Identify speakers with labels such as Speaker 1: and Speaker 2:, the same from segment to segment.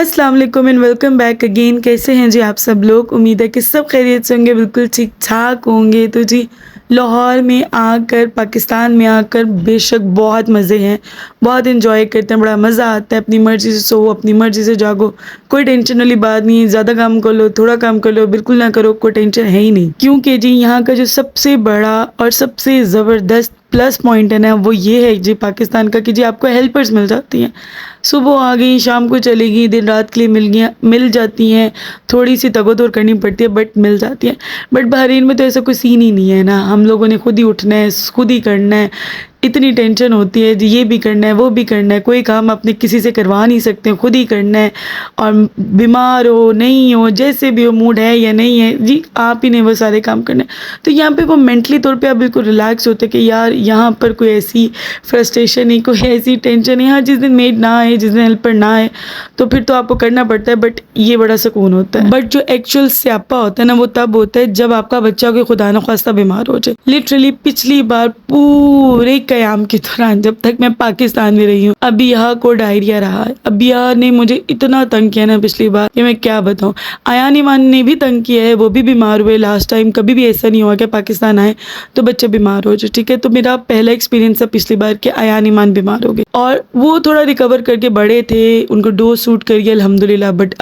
Speaker 1: अस्सलाम वालेकुम and welcome back again. कैसे हैं जी आप सब लोग? उम्मीद है कि सब खैरियत से होंगे, बिल्कुल ठीक ठाक होंगे। तो जी लाहौर में आकर, पाकिस्तान में आकर बेशक बहुत मज़े हैं, बहुत इन्जॉय करते हैं, बड़ा मज़ा आता है। अपनी मर्ज़ी से सो, अपनी मर्ज़ी से जागो, कोई टेंशन वाली बात नहीं है। ज़्यादा काम कर लो, थोड़ा काम कर लो, बिल्कुल ना करो, कोई टेंशन है ही नहीं। क्योंकि जी यहाँ का जो सबसे बड़ा और सबसे ज़बरदस्त प्लस पॉइंट है ना, वो ये है जी पाकिस्तान का, कि जी आपको हेल्पर्स मिल जाती हैं। सुबह आ गई, शाम को चली गई, दिन रात के लिए मिल जाती हैं। थोड़ी सी तगोतोड़ करनी पड़ती है बट मिल जाती है। बट बहरीन में तो ऐसा कोई सीन ही नहीं है ना, हम लोगों ने खुद ही उठना है, खुद ही करना है। इतनी टेंशन होती है जी, ये भी करना है, वो भी करना है, कोई काम अपने किसी से करवा नहीं सकते, खुद ही करना है। और बीमार हो नहीं हो, जैसे भी हो, मूड है या नहीं है जी, आप ही ने वो सारे काम करने हैं। तो यहाँ पे वो मेंटली तौर पे आप बिल्कुल रिलैक्स होते हैं कि यार यहाँ पर कोई ऐसी फ्रस्ट्रेशन नहीं, कोई ऐसी टेंशन नहीं। हाँ, जिस दिन मेड ना आए, जिस दिन हेल्पर ना आए, तो फिर तो आपको करना पड़ता है, बट ये बड़ा सुकून होता है। बट जो एक्चुअल स्यापा होता है ना, वो तब होता है जब आपका बच्चा कोई खुदा न खास्ता बीमार हो जाए। लिटरली पिछली बार पूरे क़याम के दौरान, जब तक मैं पाकिस्तान में रही हूँ, अबिया को डायरिया रहा है। अबिया ने मुझे इतना तंग किया ना पिछली बार कि मैं क्या बताऊँ। आयान ईमान ने भी तंग किया है, वो भी बीमार हुए लास्ट टाइम। कभी भी ऐसा नहीं हुआ कि पाकिस्तान आए तो बच्चे बीमार हो जाए, ठीक है। तो मेरा पहला एक्सपीरियंस था पिछली बार कि आयान ईमान बीमार हो गए, और वो थोड़ा रिकवर करके बड़े थे, उनको डोज सूट कर गया अल्हम्दुलिल्लाह। बट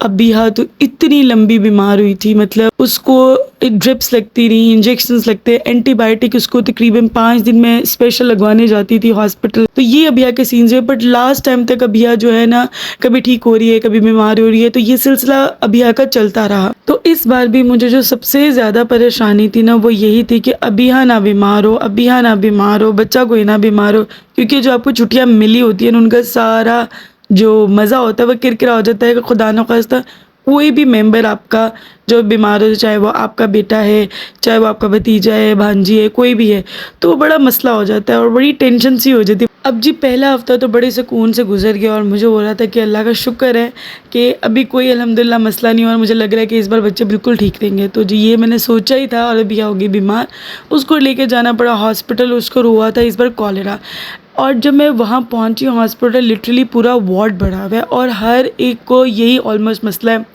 Speaker 1: अबिया तो इतनी लंबी बीमार हुई थी, मतलब उसको ड्रिप्स लगती रही, इंजेक्शंस लगते, एंटीबायोटिक उसको तकरीबन 5 दिन में स्पेशल लगवाने जाती थी हॉस्पिटल। तो ये अबिया के सीन्स है। बट लास्ट टाइम तक अबिया जो है ना, कभी ठीक हो रही है, कभी बीमार हो रही है, तो ये सिलसिला अबिया का चलता रहा। तो इस बार भी मुझे जो सबसे ज़्यादा परेशानी थी ना, वो यही थी कि अबिया ना बीमार हो, अबिया ना बीमार हो, बच्चा कोई ना बीमार हो। क्योंकि जो आपको छुट्टियाँ मिली होती हैं, उनका सारा जो मज़ा होता है वो किरकिरा हो जाता है कि खुदा न खास्ता कोई भी मेंबर आपका जो बीमार हो, चाहे वो आपका बेटा है, चाहे वो आपका भतीजा है, भांजी है, कोई भी है, तो वो बड़ा मसला हो जाता है और बड़ी टेंशन सी हो जाती है। अब जी पहला हफ़्ता तो बड़े सुकून से गुजर गया, और मुझे हो रहा था कि अल्लाह का शुक्र है कि अभी कोई अल्हम्दुलिल्लाह मसला नहीं हुआ, और मुझे लग रहा है कि इस बार बच्चे बिल्कुल ठीक रहेंगे। तो जी ये मैंने सोचा ही था, और अभी होगी बीमार, उसको लेके जाना पड़ा हॉस्पिटल। उसको हुआ था इस बार कॉलेरा, और जब मैं वहाँ पहुँची हॉस्पिटल, लिटरली पूरा वार्ड भरा हुआ है और हर एक को यही ऑलमोस्ट मसला है।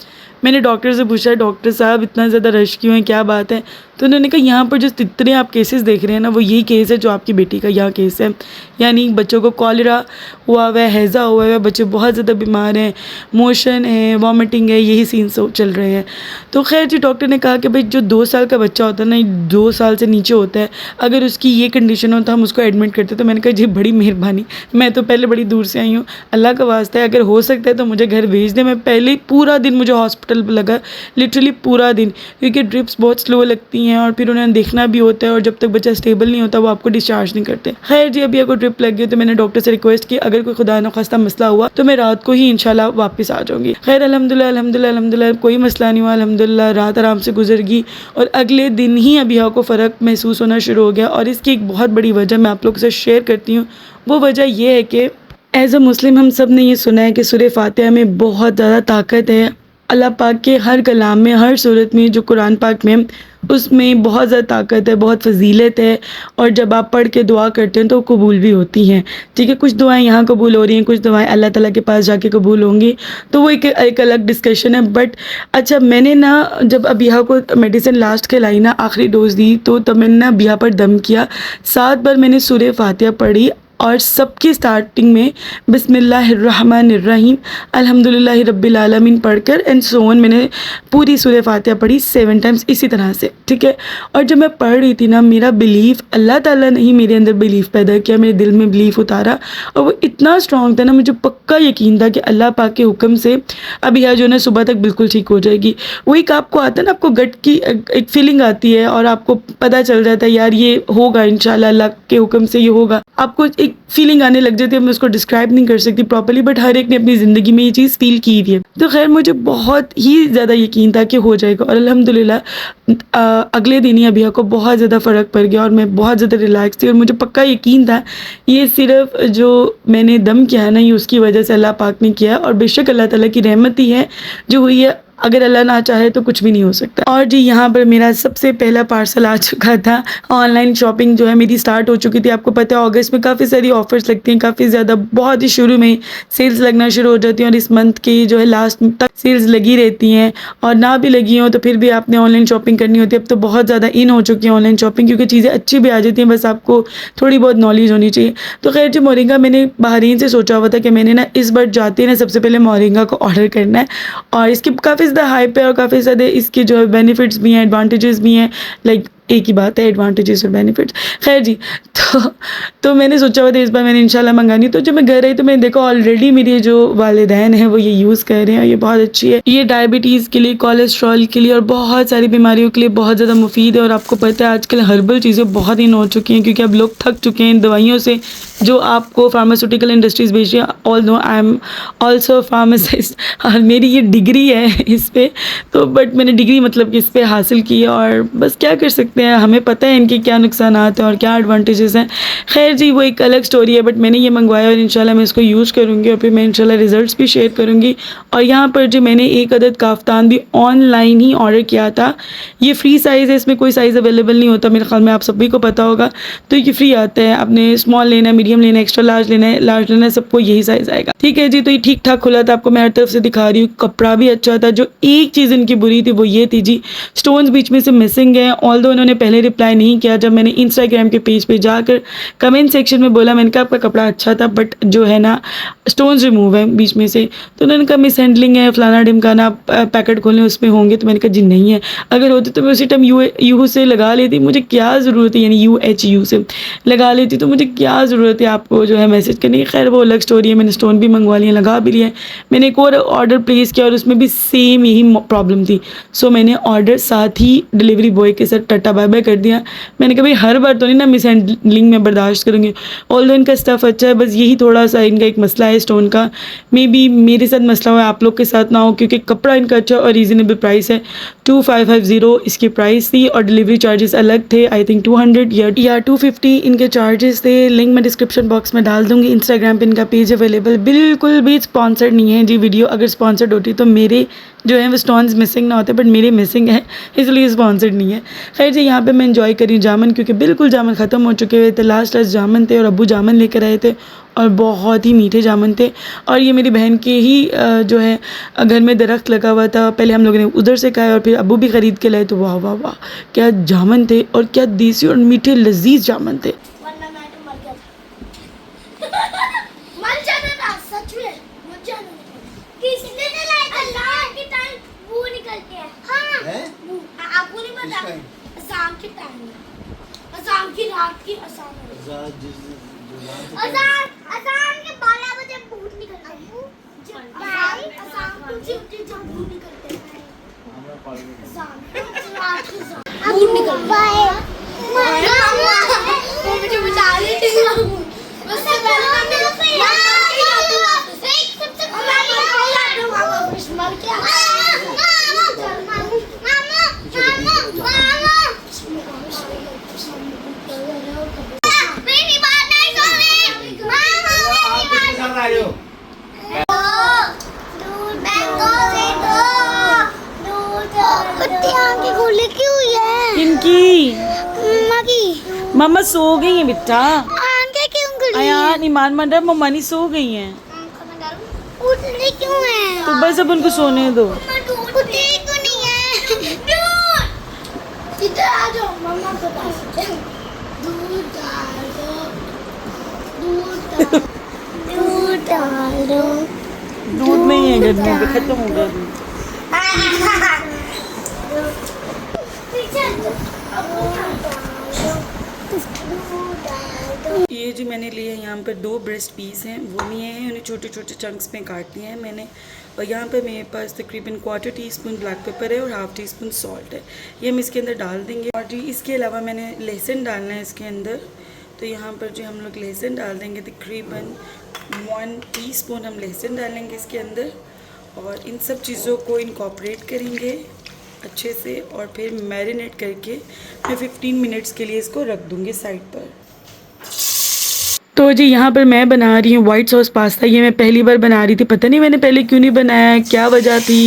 Speaker 1: मैंने डॉक्टर से पूछा, डॉक्टर साहब इतना ज़्यादा रश क्यों है, क्या बात है? तो उन्होंने कहा यहाँ पर जो जितने आप केसेस देख रहे हैं ना, वो यही केस है जो आपकी बेटी का यहाँ केस है। यानी बच्चों को कॉलेरा हुआ हुआ है, हैज़ा हुआ है, बच्चे बहुत ज़्यादा बीमार हैं, मोशन है, वॉमिटिंग है, यही सीन चल रहे हैं। तो खैर जी डॉक्टर ने कहा कि भाई जो 2 साल का बच्चा होता है ना, 2 साल से नीचे होता है, अगर उसकी ये कंडीशन हो तो हम उसको एडमिट करते। तो मैंने कहा जी बड़ी मेहरबानी, मैं तो पहले बड़ी दूर से आई हूँ, अल्लाह का वास्ता है अगर हो सकता है तो मुझे घर भेज दें। मैं पहले पूरा दिन मुझे हॉस्पिटल पर लगा, लिटरली पूरा दिन, क्योंकि ड्रिप्स बहुत स्लो लगती हैं और फिर उन्हें देखना भी होता है, और जब तक बच्चा स्टेबल नहीं होता वो आपको डिस्चार्ज नहीं करते। खैर जी अभी अगर ड्रिप लग गई तो मैंने डॉक्टर से रिक्वेस्ट की अगर कोई खुदा न खास्ता मसला हुआ तो मैं रात को ही इंशाल्लाह वापस आ जाऊँगी। खैर अल्हम्दुलिल्लाह अल्हम्दुलिल्लाह अल्हम्दुलिल्लाह कोई मसला नहीं हुआ, अल्हम्दुलिल्लाह रात आराम से गुजर गई, और अगले दिन ही अबिया को फ़र्क महसूस होना शुरू हो गया। और इसकी एक बहुत बड़ी वजह मैं आप लोगों से शेयर करती हूँ। वो वजह ये है कि एज़ अ मुस्लिम हम सब ने ये सुना है कि सूरह फातिहा में बहुत ज़्यादा ताकत है। अल्लाह पाक के हर कलाम में, हर सूरत में, जो कुरान पाक में, उसमें बहुत ज़्यादा ताकत है, बहुत फजीलत है, और जब आप पढ़ के दुआ करते हैं तो कबूल भी होती हैं, ठीक है। कुछ दुआएं यहाँ कबूल हो रही हैं, कुछ दुआएं अल्लाह ताला के पास जाके कबूल होंगी, तो वो एक अलग डिस्कशन है। बट अच्छा, मैंने ना जब अबिया को मेडिसिन लास्ट के लाई ना, आखिरी डोज दी, तो तब मैंने ना अबिया पर दम किया। 7 बार मैंने सूरह फातिहा पढ़ी, और सबकी स्टार्टिंग में बिस्मिल्लाहिर्रहमानिर्रहीम अल्हम्दुलिल्लाहि रब्बिल आलमीन पढ़कर एंड सो ऑन मैंने पूरी सूरह फातिहा पढ़ी 7 टाइम्स इसी तरह से, ठीक है। और जब मैं पढ़ रही थी ना, मेरा बिलीफ, अल्लाह ताला ने ही मेरे अंदर बिलीफ पैदा किया, मेरे दिल में बिलीफ उतारा, और वो इतना स्ट्रॉन्ग था ना, मुझे पक्का यकीन था कि अल्लाह पाक के हुक्म से अभी यह जो है ना सुबह तक बिल्कुल ठीक हो जाएगी। वो एक आपको आता है ना, आपको गट की एक फीलिंग आती है, और आपको पता चल जाता है यार ये होगा इंशाल्लाह, अल्लाह के हुक्म से ये होगा। आपको एक फीलिंग आने लग जाती है, मैं उसको डिस्क्राइब नहीं कर सकती प्रॉपर्ली, बट हर एक ने अपनी ज़िंदगी में ये चीज़ फील की हुई है। तो खैर मुझे बहुत ही ज़्यादा यकीन था कि हो जाएगा, और अल्हम्दुलिल्लाह अगले दिन ही अबिया को बहुत ज़्यादा फ़र्क पड़ गया, और मैं बहुत ज़्यादा रिलैक्स थी, और मुझे पक्का यकीन था ये सिर्फ जो मैंने दम किया है ना, ये उसकी वजह से अल्लाह पाक ने किया है, और बेशक अल्लाह ताला की रहमत ही है जो हुई है। अगर अल्लाह ना चाहे तो कुछ भी नहीं हो सकता। और जी यहाँ पर मेरा सबसे पहला पार्सल आ चुका था। ऑनलाइन शॉपिंग जो है मेरी स्टार्ट हो चुकी थी। आपको पता है अगस्त में काफ़ी सारी ऑफ़र्स लगती हैं, काफ़ी ज़्यादा बहुत ही शुरू में सेल्स लगना शुरू हो जाती हैं और इस मंथ की जो है लास्ट तक सेल्स लगी रहती हैं। और ना भी लगी हो तो फिर भी आपने ऑनलाइन शॉपिंग करनी होती है। अब तो बहुत ज़्यादा इन हो चुकी है ऑनलाइन शॉपिंग, क्योंकि चीज़ें अच्छी भी आ जाती हैं, बस आपको थोड़ी बहुत नॉलेज होनी चाहिए। तो खैर जी मोरिंगा मैंने बहरीन से सोचा हुआ था कि मैंने ना इस बार जाते ना सबसे पहले मोरिंगा को ऑर्डर करना है। और इसकी काफ़ी ज़्यादा हाइप है और काफ़ी ज़्यादा इसके जो है बेनिफिट्स भी हैं, एडवांटेजेस भी हैं। लाइक एक ही बात है, एडवांटेजेस और बेनिफिट्स। खैर जी तो मैंने सोचा हुआ था इस बार मैंने इंशाल्लाह मंगानी। तो जब मैं घर आई तो मैंने देखा ऑलरेडी मेरे जो वालिदैन हैं वो ये यूज़ कर रहे हैं और ये बहुत अच्छी है। ये डायबिटीज़ के लिए, कोलेस्ट्रॉल के लिए और बहुत सारी बीमारियों के लिए बहुत ज़्यादा मुफीद है। और आपको पता है आजकल हर्बल चीज़ें बहुत इन हो चुकी हैं, क्योंकि अब लोग थक चुके हैं इन दवाइयों से जो आपको फार्मास्यूटिकल इंडस्ट्रीज़ बेच रही हैं। Although I am also pharmacist और मेरी ये डिग्री है इस पर, तो बट मैंने डिग्री मतलब कि इस पर हासिल की है और बस क्या कर सकते हैं, हमें पता है इनके क्या नुकसानात हैं और क्या एडवांटेजेस हैं। खैर जी वो एक अलग स्टोरी है, बट मैंने ये मंगवाया और इंशाल्लाह मैं इसको यूज़ करूँगी और फिर मैं इंशाल्लाह रिजल्ट्स भी शेयर करूँगी। और यहाँ पर जो मैंने एक अदद काफ्तान भी ऑनलाइन ही ऑर्डर किया था। ये फ्री साइज़ है, इसमें कोई साइज़ अवेलेबल नहीं होता, मेरे ख्याल में आप सभी को पता होगा। तो ये फ्री आता है, आपने स्मॉल लेना है, मीडियम लेना है, एक्स्ट्रा लार्ज लेना है, लार्ज लेना है, सबको यही साइज़ आएगा। ठीक है जी, तो ये ठीक ठाक खुला था, आपको मैं हर तरफ से दिखा रही हूँ। कपड़ा भी अच्छा था। जो एक चीज़ इनकी बुरी थी वो ये थी जी, स्टोन्स बीच में से मिसिंग है। ऑल्दो उन्होंने पहले रिप्लाई नहीं किया। जब मैंने इंस्टाग्राम के पेज पे जाकर कमेंट सेक्शन में बोला, मैंने कहा आपका कपड़ा अच्छा था बट जो है ना स्टोन्स रिमूव है बीच में से, तो उन्होंने कहा मिस हैंडलिंग है, फलाना ढिमकाना, पैकेट खोलने उसमें होंगे। तो मैंने कहा जी नहीं है, अगर होते तो मैं उसी टाइम यू से लगा लेती, मुझे क्या ज़रूरत है, यानी UHU से लगा लेती, तो मुझे क्या ज़रूरत है आपको जो है मैसेज करने की। खैर वो अलग स्टोरी है। मैंने स्टोन भी मंगवा लिए, लगा भी लिए। मैंने एक और ऑर्डर प्लेस किया और उसमें भी सेम यही प्रॉब्लम थी। सो मैंने ऑर्डर साथ ही डिलीवरी बॉय के साथ टाटा बाय बाय कर दिया। मैंने कहा भाई हर बार तो नहीं ना मिस हैंडलिंग में बर्दाश्त करूँगी। ऑल्दो इनका स्टफ़ अच्छा है, बस यही थोड़ा सा इनका एक मसला है स्टोन का। मे बी मेरे साथ मसला हुआ, आप लोग के साथ ना हो, क्योंकि कपड़ा इनका अच्छा और रीज़नेबल प्राइस है। 2550 इसकी प्राइस थी और डिलीवरी चार्जेस अलग थे, आई थिंक 200 या 250 इनके चार्जेस थे। लिंक मैं डिस्क्रिप्शन बॉक्स में डाल दूँगी। इंस्टाग्राम पे इनका पेज अवेलेबल, बिल्कुल भी स्पॉन्सर्ड नहीं है जी वीडियो। अगर स्पॉन्सर्ड होती तो मेरे जो है वो स्टोन्स मिसिंग ना होते, बट मेरे मिसिंग है इसलिए स्पॉन्सर्ड नहीं है। खैर जी यहाँ पे मैं एंजॉय करी जामन, क्योंकि बिल्कुल जामन ख़त्म हो चुके हुए थे। लास्ट जामन थे और अब्बू जामन लेकर आए थे और बहुत ही मीठे जामन थे। और ये मेरी बहन के ही जो है घर में दरख्त लगा हुआ था, पहले हम लोगों ने उधर से खाया और फिर अब्बू भी ख़रीद के लाए। तो वाह वाह वाह क्या जामन थे और क्या देसी और मीठे लजीज जामन थे।
Speaker 2: वरना मैं तो मर गया मर जाना था सच में, मर जाना किसने लाइक अल्लाह के टाइम वो निकलते हैं। हाँ आपको नहीं पता, अज़ान के टाइम में, अज़ान की रात की अज़ान के 12 बजे भूत निकलते हैं। अज़ान को जब भूत निकलते हैं, अज़ान रात की भूत निकलते हैं। वो मुझे बचा रही थी उससे पहले मर गया। मेरी बात नहीं सुन रही। आंखें खोले क्यों हुई है
Speaker 1: इनकी
Speaker 2: मम्मा की?
Speaker 1: मम्मा सो गई हैं बेटा।
Speaker 2: आंखें क्यों खुली
Speaker 1: यार ईमान मंड रहा, मम्मा नहीं सो गई हैं।
Speaker 2: उठने क्यों है?
Speaker 1: तो बस अब उनको सोने दो।
Speaker 2: उठने क्यों नहीं है? इधर आ जाओ मम्मा के पास। दूध डाल दो, दूध डाल दो।
Speaker 1: दूध नहीं है घर में, खत्म हो गया दूध। ये जो मैंने लिए हैं यहाँ पर 2 ब्रेस्ट पीस हैं, वो लिए हैं, उन्हें छोटे छोटे चंक्स में काट लिए हैं मैंने। और यहाँ पर मेरे पास तकरीबन 1/4 टीस्पून ब्लैक पेपर है और 1/2 टीस्पून सॉल्ट है। ये हम इसके अंदर डाल देंगे। और जी इसके अलावा मैंने लहसुन डालना है इसके अंदर। तो यहाँ पर जो हम लोग लहसुन डाल देंगे, तकरीबन 1 टीस्पून हम लहसुन डालेंगे इसके अंदर। और इन सब चीज़ों को इनकॉर्पोरेट करेंगे अच्छे से और फिर मैरिनेट करके मैं 15 मिनट्स के लिए इसको रख दूँगी साइड पर। तो जी यहाँ पर मैं बना रही हूँ वाइट सॉस पास्ता। ये मैं पहली बार बना रही थी, पता नहीं मैंने पहले क्यों नहीं बनाया, क्या वजह थी।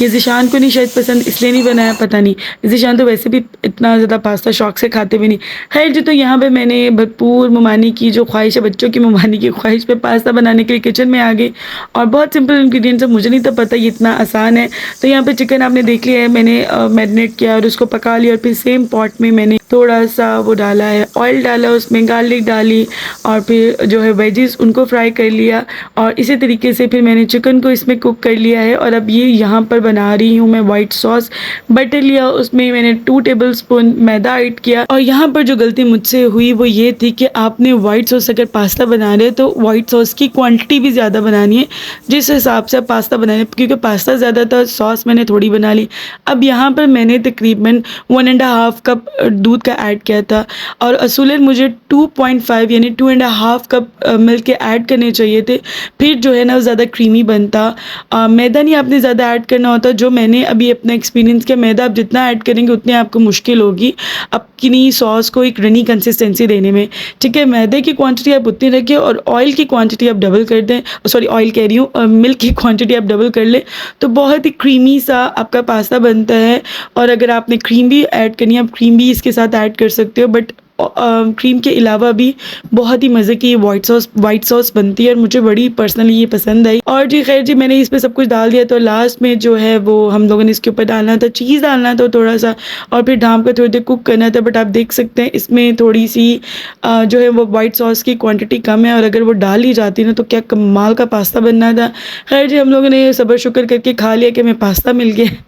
Speaker 1: ये ज़ीशान को नहीं शायद पसंद, इसलिए नहीं बनाया, पता नहीं। ज़ीशान तो वैसे भी इतना ज़्यादा पास्ता शौक से खाते भी नहीं। खैर जी, तो यहाँ पे मैंने भरपूर ममानी की जो ख्वाहिश है, बच्चों की ममानी की ख्वाहिश पे पास्ता बनाने के लिए किचन में आ गई। और बहुत सिंपल इंग्रेडिएंट्स है, मुझे नहीं तो पता ये इतना आसान है। तो यहाँ पे चिकन आपने देख लिया है, मैंने मैरिनेट किया और उसको पका लिया। और फिर सेम पॉट में मैंने थोड़ा सा वो डाला है, ऑयल डाला, उसमें गार्लिक डाली और फिर जो है वेजिस उनको फ्राई कर लिया। और इसी तरीके से फिर मैंने चिकन को इसमें कुक कर लिया है। और अब ये यहाँ पर बना रही हूँ मैं वाइट सॉस। बटर लिया, उसमें मैंने 2 टेबलस्पून मैदा ऐड किया। और यहाँ पर जो गलती मुझसे हुई वो ये थी कि आपने वाइट सॉस अगर पास्ता बना रहे हैं तो वाइट सॉस की क्वांटिटी भी ज़्यादा बनानी है, जिस हिसाब से आप पास्ता बनाने, क्योंकि पास्ता ज़्यादा था, सॉस मैंने थोड़ी बना ली। अब यहाँ पर मैंने तकरीबन 1.5 कप दूध का ऐड किया था। और असूलन मुझे 2.5 यानी 2.5 कप मिल्क के ऐड करने चाहिए थे, फिर जो है ना वो ज़्यादा क्रीमी बनता। मैदा नहीं आपने ज़्यादा ऐड करना होता, जो मैंने अभी अपना एक्सपीरियंस किया, मैदा आप जितना ऐड करेंगे उतनी आपको मुश्किल होगी अपनी सॉस को एक रनी कंसिस्टेंसी देने में। ठीक है, मैदे की क्वांटिटी आप उतनी रखिए और ऑयल की क्वांटिटी आप डबल कर दें, सॉरी ऑयल कह रही हूँ, मिल्क की क्वांटिटी आप डबल कर लें तो बहुत ही क्रीमी सा आपका पास्ता बनता है। और अगर आपने क्रीम भी ऐड करनी है, आप क्रीम भी इसके साथ ऐड कर सकते हो, बट क्रीम के अलावा भी बहुत ही मज़े की वाइट सॉस बनती है और मुझे बड़ी पर्सनली ये पसंद आई। और जी खैर जी, मैंने इस पर सब कुछ डाल दिया। तो लास्ट में जो है वो हम लोगों ने इसके ऊपर डालना था, चीज़ डालना था थोड़ा सा, और फिर ढाँप कर थोड़ी देर कुक करना था। बट आप देख सकते हैं इसमें थोड़ी सी जो है वो वाइट सॉस की क्वांटिटी कम है, और अगर वो डाल ही जाती ना तो क्या कमाल का पास्ता बनना था। खैर जी, हम लोगों ने सब्र शुक्र करके खा लिया कि हमें पास्ता मिल गया।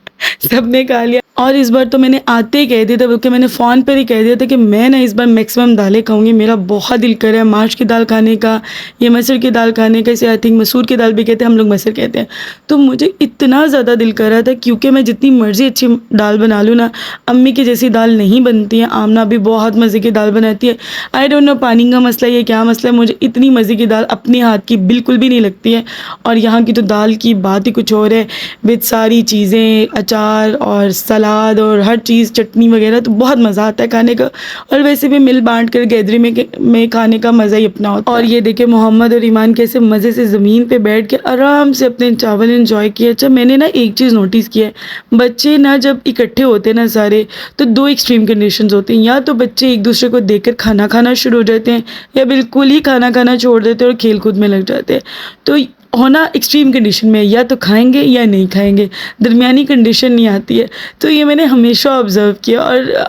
Speaker 1: सबने खा लिया। और इस बार तो मैंने आते ही कह दिया था, बल्कि मैंने फ़ोन पर ही कह दिया था कि मैं ना इस बार मैक्सिमम दालें खाऊंगी। मेरा बहुत दिल कर रहा है माश की दाल खाने का, ये मसूर की दाल खाने का। इसे आई थिंक मसूर की दाल भी कहते हैं, हम लोग मसूर कहते हैं। तो मुझे इतना ज़्यादा दिल कर रहा था, क्योंकि मैं जितनी मर्ज़ी अच्छी दाल बना लूँ ना, अम्मी की जैसी दाल नहीं बनती है। आमना भी बहुत मज़े की दाल बनाती है। आई डोंट नो पानी का मसला है, ये क्या मसला है, मुझे इतनी मज़े की दाल अपने हाथ की बिल्कुल भी नहीं लगती है। और यहाँ की तो दाल की बात ही कुछ और है, विद सारी चीज़ें, अचार और सलाद और हर चीज़, चटनी वगैरह, तो बहुत मज़ा आता है खाने का। और वैसे भी मिल बांट कर गैदरिंग में खाने का मज़ा ही अपना होता है। और ये देखे मोहम्मद और ईमान कैसे मज़े से ज़मीन पे बैठ के आराम से अपने चावल एंजॉय किए। अच्छा, मैंने ना एक चीज़ नोटिस किया है, बच्चे ना जब इकट्ठे होते हैं ना सारे, तो 2 एक्सट्रीम कंडीशंस होती हैं। या तो बच्चे एक दूसरे को देखकर खाना खाना शुरू हो जाते हैं, या बिल्कुल ही खाना खाना छोड़ देते हैं और खेल कूद में लग जाते हैं। तो होना एक्सट्रीम कंडीशन में, या तो खाएंगे या नहीं खाएंगे, दरमियानी कंडीशन नहीं आती है। तो ये मैंने हमेशा ऑब्ज़र्व किया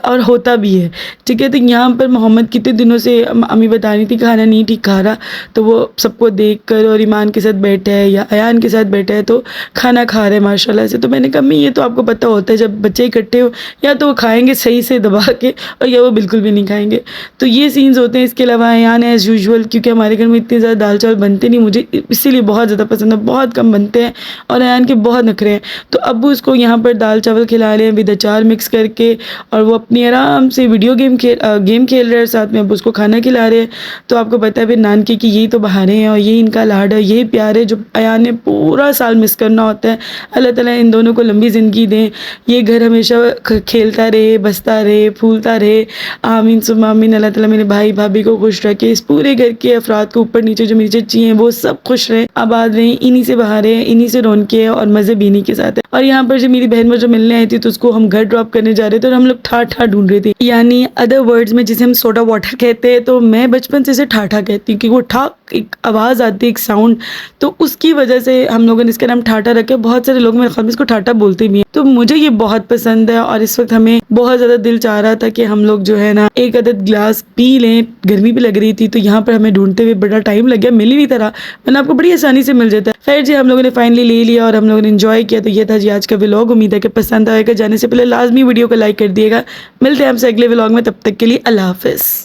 Speaker 1: और होता भी है। ठीक है, तो यहाँ पर मोहम्मद कितने दिनों से अम्मी बता रही थी खाना नहीं ठीक खा रहा, तो वो सबको देख कर और ईमान के साथ बैठा है या अयान के साथ बैठा है तो खाना खा रहे हैं माशाल्लाह से। तो मैंने कहा अम्मी ये तो आपको पता होता है, जब बच्चे इकट्ठे हो या तो वो खाएँगे सही से दबा के, और या वो बिल्कुल भी नहीं खाएँगे। तो ये सीन्स होते हैं। इसके अलावा अयान एज़ यूजुअल, क्योंकि हमारे घर में इतने ज़्यादा दाल चावल बनते नहीं, मुझे इसीलिए बहुत ज़्यादा पसंद है, बहुत कम बनते हैं, और अयान के बहुत नखरे हैं। तो अब्बू उसको यहाँ पर दाल चावल खिला रहे हैं विद अचार मिक्स करके, और वो अपनी आराम से वीडियो गेम खेल रहे हैं, साथ में अब्बू उसको खाना खिला रहे हैं। तो आपको पता है फिर नानके की यही तो बहाने हैं, और यही इनका लाड है, यही प्यार है जो अयान ने पूरा साल मिस करना होता है। अल्लाह ताला इन दोनों को लंबी ज़िंदगी दें, ये घर हमेशा खेलता रहे, बसता रहे, फूलता रहे, आमीन सुम्मा आमीन। अल्लाह ताला मेरे भाई भाभी को खुश रखे, इस पूरे घर के अफराद को, ऊपर नीचे जो मेरी चच्ची हैं वो सब खुश रहें, आबाद रहें, इन्हीं से बाहर है, इन्हीं से रौनके है, और मज़े भी इन्हीं के साथ है। और यहाँ पर जब मेरी बहन मुझे मिलने आई थी तो उसको हम घर ड्रॉप करने जा रहे थे, और हम लोग ठाठा ढूंढ रहे थे, यानी अदर वर्ड्स में जिसे हम सोडा वाटर कहते हैं, तो मैं बचपन से इसे ठाठा कहती हूँ, क्योंकि वो ठा एक आवाज़ आती है, एक साउंड, तो उसकी वजह से हम लोगों ने इसका नाम ठाठा रखा। बहुत सारे लोग मेरे ख्याल में इसको ठाठा बोलते भी हैं। तो मुझे ये बहुत पसंद है, और इस वक्त हमें बहुत ज़्यादा दिल चाह रहा था कि हम लोग जो है ना एक अदद गिलास पी लें, गर्मी भी लग रही थी। तो यहाँ पर हमें ढूंढते हुए बड़ा टाइम लग गया, मिल ही नहीं तरह, वरना आपको बड़ी आसानी से मिल जाता है। खैर जी, हम लोगों ने फाइनली ले लिया और हम लोगों ने एंजॉय किया। तो ये था जी आज का व्लॉग, उम्मीद है कि पसंद आएगा। जाने से पहले लाजमी वीडियो को लाइक कर दिएगा। मिलते हैं आपसे अगले व्लॉग में, तब तक के लिए अल्लाह हाफिज़।